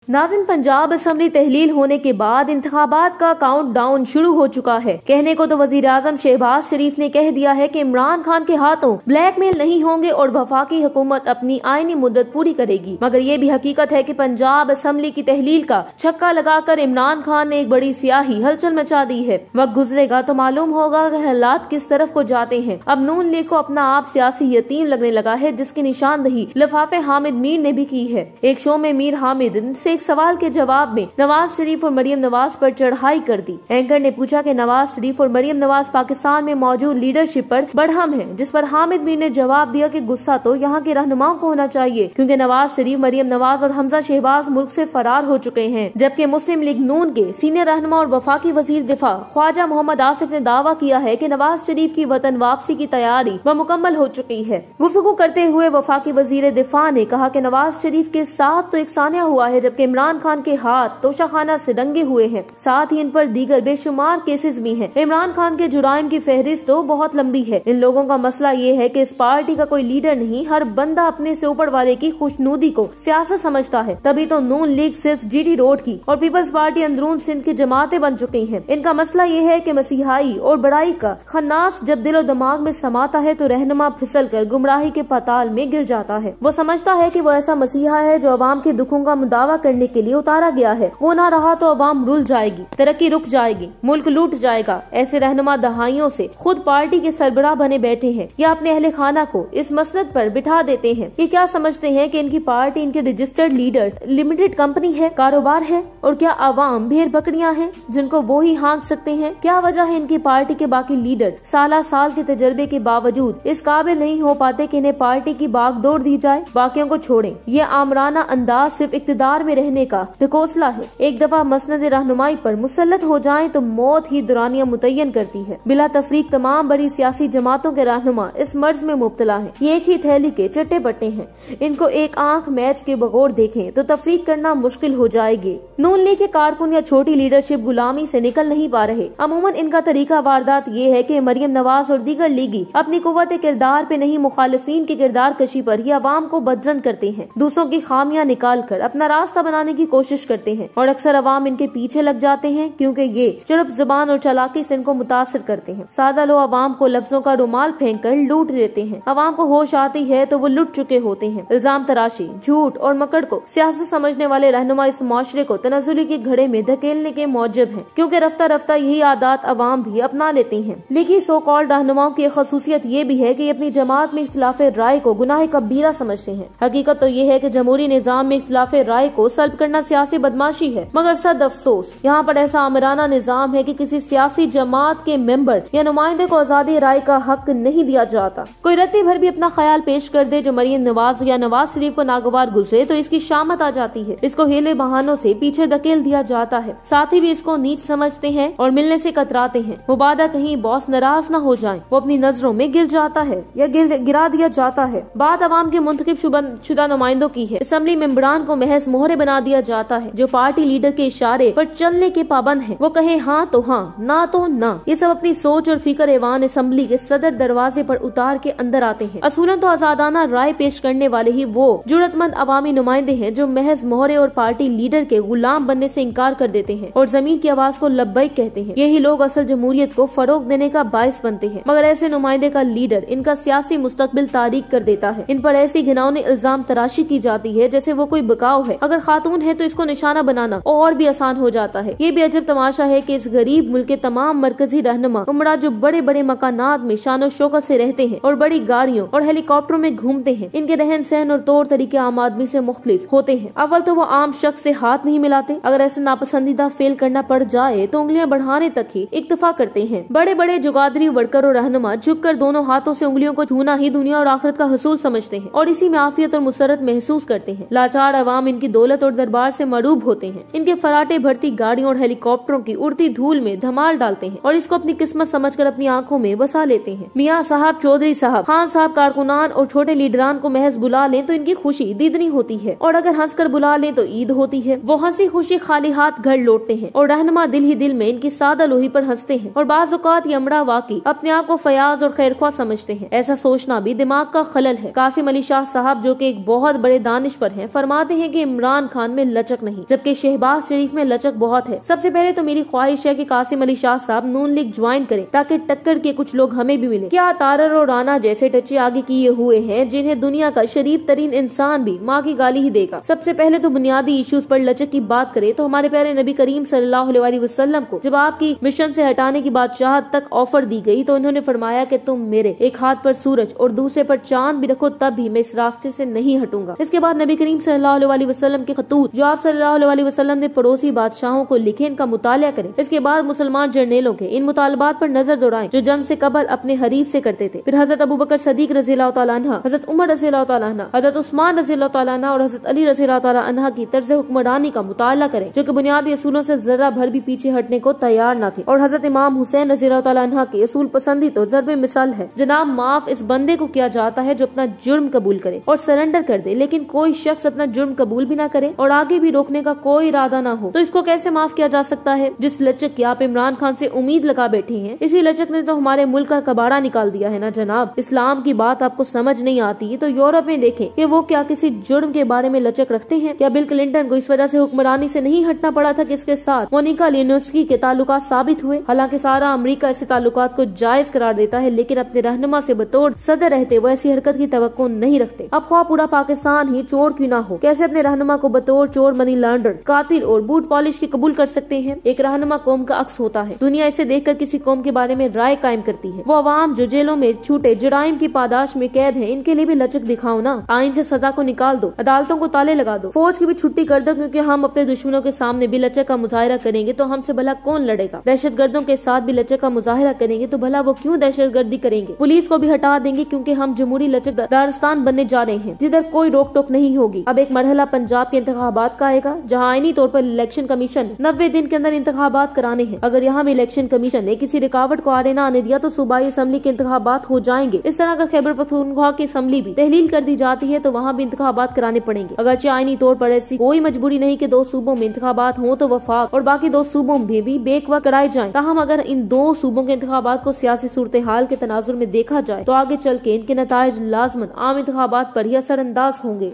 नाज़रीन, पंजाब असेंबली तहलील होने के बाद इंतखाबात का काउंटडाउन शुरू हो चुका है। कहने को तो वजीर आजम शहबाज शरीफ ने कह दिया है कि इमरान खान के हाथों ब्लैकमेल नहीं होंगे और वफाकी हुकूमत अपनी आईनी मुद्दत पूरी करेगी, मगर ये भी हकीकत है कि पंजाब असेंबली की तहलील का छक्का लगाकर इमरान खान ने एक बड़ी सियाही हलचल मचा दी है। वक्त गुजरेगा तो मालूम होगा कि हालात किस तरफ को जाते हैं। अब नून लीग को अपना आप सियासी यतीम लगने लगा है, जिसकी निशानदही लिफाफे हामिद मीर ने भी की है। एक शो में मीर हामिद से एक सवाल के जवाब में नवाज शरीफ और मरियम नवाज पर चढ़ाई कर दी। एंकर ने पूछा कि नवाज शरीफ और मरियम नवाज पाकिस्तान में मौजूद लीडरशिप पर बढ़हम है, जिस पर हामिद मीर ने जवाब दिया कि गुस्सा तो यहाँ के रहनुमाओं को होना चाहिए, क्योंकि नवाज शरीफ, मरियम नवाज और हमजा शहबाज मुल्क से फरार हो चुके हैं, जबकि मुस्लिम लीग नून के सीनियर रहनुमा और वफाकी वजीर दिफा ख्वाजा मोहम्मद आसिफ ने दावा किया है कि नवाज शरीफ की वतन वापसी की तैयारी मुकम्मल हो चुकी है। गुफ्तगू करते हुए वफाकी वजीर दिफा ने कहा कि नवाज शरीफ के साथ तो एक सानिया हुआ है, जबकि इमरान खान के हाथ तोशाखाना से रंगे हुए हैं। साथ ही इन पर दीगर बेशुमार केसेस भी हैं। इमरान खान के जुराइम की फहरिस्त तो बहुत लंबी है। इन लोगों का मसला ये है कि इस पार्टी का कोई लीडर नहीं, हर बंदा अपने से ऊपर वाले की खुशनुदी को सियासत समझता है। तभी तो नून लीग सिर्फ जीटी रोड की और पीपल्स पार्टी अंदरून सिंध की जमातें बन चुकी हैं। इनका मसला ये है कि मसीहाई और बड़ाई का खन्नास जब दिलो दिमाग में समाता है तो रहनुमा फिसल कर गुमराही के पाताल में गिर जाता है। वो समझता है कि वो ऐसा मसीहा है जो अवाम के दुखों का मुदावा करने के लिए उतारा गया है। वो ना रहा तो अवाम रुल जाएगी, तरक्की रुक जाएगी, मुल्क लूट जाएगा। ऐसे रहनुमा दहाइयों से खुद पार्टी के सरबराह बने बैठे हैं या अपने अहले खाना को इस मसनद पर बिठा देते हैं। ये क्या समझते हैं कि इनकी पार्टी इनके रजिस्टर्ड लीडर लिमिटेड कंपनी है, कारोबार है, और क्या अवाम भेड़ बकरियां हैं जिनको वो ही हाँक सकते हैं? क्या वजह है इनकी पार्टी के बाकी लीडर साल के तजर्बे के बावजूद इस काबिल नहीं हो पाते कि इन्हें पार्टी की बागडोर दी जाए? बाकियों को छोड़ें, ये आमराना अंदाज सिर्फ इक्तदार में रहने का ढकोसला है। एक दफा मसनद रहनुमाई पर मुसल्लत हो जाएं तो मौत ही दुरानियां मुतय्यन करती है। बिला तफरीक तमाम बड़ी सियासी जमातों के रहनुमा इस मर्ज में मुब्तला है। ये एक ही थैली के चट्टे पट्टे हैं। इनको एक आंख मैच के बगौर देखें तो तफरीक करना मुश्किल हो जाएगी। नून लीग के कारकुन या छोटी लीडरशिप गुलामी से निकल नहीं पा रहे। अमूमन इनका तरीका वारदात ये है कि मरियम नवाज और दीगर लीगी अपनी कुव्वत किरदार पे नहीं, मुखालिफिन की किरदार कशी पर ही अवाम को बदजन करते हैं। दूसरों की खामियां निकाल कर अपना रास्ता बनाने की कोशिश करते हैं और अक्सर अवाम इनके पीछे लग जाते हैं, क्योंकि ये चुड़प जुबान और चालाकी से इनको मुतासिर करते हैं। सादा लोग अवाम को लफ्जों का रुमाल फेंक कर लूट लेते हैं। अवाम को होश आती है तो वो लुट चुके होते हैं। इल्जाम तराशी, झूठ और मकड़ को सियासत समझने वाले रहनुमा इस माशरे को तनज़्ज़ुली के घड़े में धकेलने के मौजब हैं, क्योंकि रफ्ता रफ्ता यही आदात अवाम भी अपना लेती हैं। लीगी सो कॉल्ड रहनुमाओं की खसूसियत ये भी है कि अपनी जमात में इख्तिलाफे राय को गुनाह कबीरा समझते हैं। हकीकत तो ये है कि जमहूरी निजाम में इख्तिलाफे राय को सल्ब करना सियासी बदमाशी है, मगर सद अफसोस यहाँ पर ऐसा आमराना निजाम है कि किसी सियासी जमात के मेंबर या नुमाइंदे को आजादी राय का हक नहीं दिया जाता। कोई रत्ती भर भी अपना ख्याल पेश कर दे जो मरियम नवाज या नवाज शरीफ को नागवार गुजरे तो इसकी शामत आ जाती है। इसको हीले बहानों से पीछे धकेल दिया जाता है। साथ ही भी इसको नीच समझते हैं और मिलने से कतराते हैं। मुबादा कहीं बॉस नाराज न हो जाए, वो अपनी नजरों में गिर जाता है या गिरा दिया जाता है। बात अवाम के मुंतखब शुदा नुमाइंदों की है। असेंबली मेंबरान को महज मोहरे बना दिया जाता है जो पार्टी लीडर के इशारे पर चलने के पाबंद हैं। वो कहे हाँ तो हाँ, ना तो ना। ये सब अपनी सोच और फिक्र एवान असेंबली के सदर दरवाजे पर उतार के अंदर आते हैं। असूलन तो आजादाना राय पेश करने वाले ही वो जुर्रतमंद अवामी नुमाइंदे हैं जो महज मोहरे और पार्टी लीडर के गुलाम बनने से इनकार कर देते हैं और जमीन की आवाज को लब्बैक कहते हैं। यही लोग असल जमहूरियत को फरोग देने का बायस बनते हैं, मगर ऐसे नुमाइंदे का लीडर इनका सियासी मुस्तकबिल तारीक कर देता है। इन पर ऐसी घिनौनी इल्जाम तराशी की जाती है जैसे वो कोई बकाव है। अगर खातून है तो इसको निशाना बनाना और भी आसान हो जाता है। ये भी अजब तमाशा है कि इस गरीब मुल्क के तमाम मरकजी रहनुमा उमरा जो बड़े बड़े मकानात में शानो शौकत से रहते हैं और बड़ी गाड़ियों और हेलीकॉप्टरों में घूमते हैं, इनके रहन सहन और तौर तरीके आम आदमी से मुख्तलिफ होते हैं। अव्वल तो वो आम शख्स से हाथ नहीं मिलाते। अगर ऐसे नापसंदीदा फेल करना पड़ जाए तो उंगलियां बढ़ाने तक ही इक्तफा करते हैं। बड़े बड़े जुगादरी वर्कर और रहनुमा झुककर दोनों हाथों से उंगलियों को छूना ही दुनिया और आखिरत का हसूल समझते हैं और इसी में आफियत और मुसरत महसूस करते हैं। लाचार अवाम इनकी दौलत और दरबार से मरूब होते हैं। इनके फराटे भरती गाड़ियों और हेलीकॉप्टरों की उड़ती धूल में धमाल डालते हैं और इसको अपनी किस्मत समझकर अपनी आंखों में बसा लेते हैं। मियाँ साहब, चौधरी साहब, खान साहब, कारकुनान और छोटे लीडरान को महज बुला लें तो इनकी खुशी दीदनी होती है और अगर हंसकर बुला लें तो ईद होती है। वो हंसी खुशी खाली हाथ घर लौटते हैं और रहनुमा दिल ही दिल में इनकी सादा लोही पर हंसते हैं और बाज़ औक़ात ये अमड़ा वाकी अपने आप को फयाज और खैरख्वाह समझते हैं। ऐसा सोचना भी दिमाग का खलल है। कासिम अली शाह साहब जो कि एक बहुत बड़े दानिश्वर हैं, फरमाते हैं कि इमरान खान में लचक नहीं, जबकि शहबाज शरीफ में लचक बहुत है। सबसे पहले तो मेरी ख्वाहिश है कि कासिम अली शाह साहब नून लीग ज्वाइन करें ताकि टक्कर के कुछ लोग हमें भी मिले। क्या तारर और राना जैसे टच्चे आगे किए हुए हैं जिन्हें दुनिया का शरीफ तरीन इंसान भी माँ की गाली ही देगा। सबसे पहले तो बुनियादी इश्यूज पर लचक की बात करें तो हमारे प्यारे नबी करीम सल्लल्लाहु अलैहि वसल्लम को जब आपकी मिशन से हटाने की बादशाहत तक ऑफर दी गई तो उन्होंने फरमाया कि तुम मेरे एक हाथ पर सूरज और दूसरे पर चांद भी रखो तब भी मैं इस रास्ते से नहीं हटूंगा। इसके बाद नबी करीम सल्लल्लाहु अलैहि वसल्लम के खतूत जो आप सल्लल्लाहु अलैहि वसल्लम ने पड़ोसी बादशाहों को लिखे, इनका मुताला करें। इसके बाद मुसलमान जर्नेलों के इन मुतालबात पर नजर दौड़ाएं जो जंग से कबल अपने हरीफ से करते थे। फिर हजरत अबू बकर सदीक रज़ियल्लाहु तआला अन्हा, हजरत उमर रज़ियल्लाहु तआला अन्हा, हजरत उस्मान रज़ियल्लाहु तआला अन्हा और हजरत अली रज़ियल्लाहु तआला अन्हा की तर्ज हुक्मरानी का मुताला करें जो कि बुनियादी असूलों से जरा भर भी पीछे हटने को तैयार न थे। और हजरत इमाम हुसैन रज़ियल्लाहु तआला अन्हा की असूल पसंदी तो ज़रबे मिसाल है। जनाब, माफ इस बंदे को किया जाता है जो अपना जुर्म कबूल करे और सरेंडर कर दे, लेकिन कोई शख्स अपना जुर्म कबूल भी ना करे और आगे भी रोकने का कोई इरादा ना हो तो इसको कैसे माफ किया जा सकता है। जिस लचक की आप इमरान खान से उम्मीद लगा बैठी हैं, इसी लचक ने तो हमारे मुल्क का कबाड़ा निकाल दिया है ना जनाब। इस्लाम की बात आपको समझ नहीं आती तो यूरोप में देखें कि वो क्या किसी जुर्म के बारे में लचक रखते हैं। क्या बिल क्लिंटन को इस वजह से हुक्मरानी से नहीं हटना पड़ा था कि इसके साथ मोनिका लेविन्स्की के ताल्लुकात साबित हुए। हालांकि सारा अमेरिका ऐसे ताल्लुकात को जायज करार देता है, लेकिन अपने रहनुमा से बतौर सदर रहते वो ऐसी हरकत की तवक्को नहीं रखते। अब ख्वाह पूरा पाकिस्तान ही चोर क्यों ना हो, कैसे अपने रहनुमा को बतौर चोर, मनी लॉन्डर, कातिल और बूट पॉलिश के कबूल कर सकते हैं। एक रहनुमा कौम का अक्स होता है। दुनिया इसे देखकर किसी कौम के बारे में राय कायम करती है। वो अवाम जो जेलों में छूटे जुराइम की पादाश में कैद है, इनके लिए भी लचक दिखाओ ना। आइन से सजा को निकाल दो, अदालतों को ताले लगा दो, फौज की भी छुट्टी कर दो, क्योंकि हम अपने दुश्मनों के सामने भी लचक का मुजाहिरा करेंगे तो हमसे भला कौन लड़ेगा। दहशतगर्दों के साथ भी लचक का मुजाहिरा करेंगे तो भला वो क्यों दहशतगर्दी करेंगे। पुलिस को भी हटा देंगे क्योंकि हम जमहूरी लचकदारस्तान बनने जा रहे हैं जिधर कोई रोक टोक नहीं होगी। अब एक मरहला पंजाब के इंतखाबात का आएगा जहाँ आईनी तौर पर इलेक्शन कमीशन 90 दिन के अंदर इंतखाबात कराने हैं। अगर यहाँ भी इलेक्शन कमीशन ने किसी रुकावट को आड़े न आने दिया तो सूबाई असम्बली के इंतखाबात हो जाएंगे। इस तरह अगर खैबर पख्तूनख्वा की असम्बली भी तहलील कर दी जाती है तो वहाँ भी इंतखाबात कराने पड़ेंगे। अगरचे आईनी तौर पर ऐसी कोई मजबूरी नहीं कि 2 सूबों में इंतखाबात हों तो वफाक और बाकी 2 सूबों में भी बेवकूफ कराए जाएं। ताहम अगर इन 2 सूबों के इंतखाबात को सियासी सूरत हाल के तनाजुर में देखा जाए तो आगे चल के इनके नताइज लाजमन आम इंतखाबात पर ही असरअंदाज होंगे।